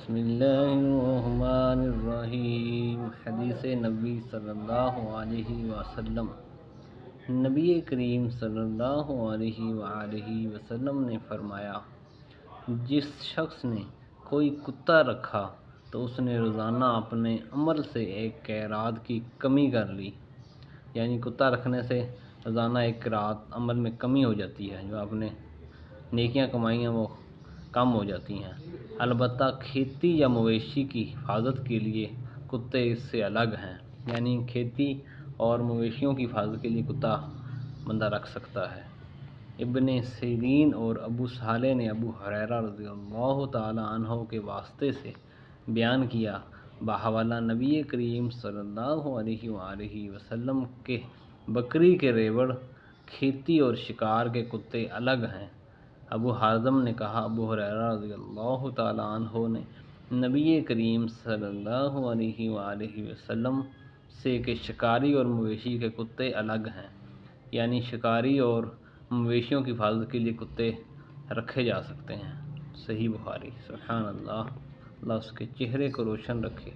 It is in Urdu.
بسم اللہ الرحمن الرحیم۔ حدیث نبی صلی اللہ علیہ وسلم۔ نبی کریم صلی اللہ علیہ وآلہ وسلم نے فرمایا، جس شخص نے کوئی کتا رکھا تو اس نے روزانہ اپنے عمل سے ایک قیرات کی کمی کر لی، یعنی کتا رکھنے سے روزانہ ایک قیرات عمل میں کمی ہو جاتی ہے، جو آپ نے نیکیاں کمائی ہیں وہ کم ہو جاتی ہیں۔ البتہ کھیتی یا مویشی کی حفاظت کے لیے کتے اس سے الگ ہیں، یعنی کھیتی اور مویشیوں کی حفاظت کے لیے کتا بندہ رکھ سکتا ہے۔ ابن سیرین اور ابو صالح نے ابو ہریرہ رضی اللہ تعالیٰ عنہ کے واسطے سے بیان کیا، بحوالہ نبی کریم صلی اللہ علیہ وآلہ وسلم کے بکری کے ریوڑ، کھیتی اور شکار کے کتے الگ ہیں۔ ابو حازم نے کہا، ابو ہریرہ رضی اللہ تعالیٰ عنہ نے نبی کریم صلی اللہ علیہ وآلہ وسلم سے کہ شکاری اور مویشی کے کتے الگ ہیں، یعنی شکاری اور مویشیوں کی حفاظت کے لیے کتے رکھے جا سکتے ہیں۔ صحیح بخاری۔ سبحان اللہ، اللہ اس کے چہرے کو روشن رکھے۔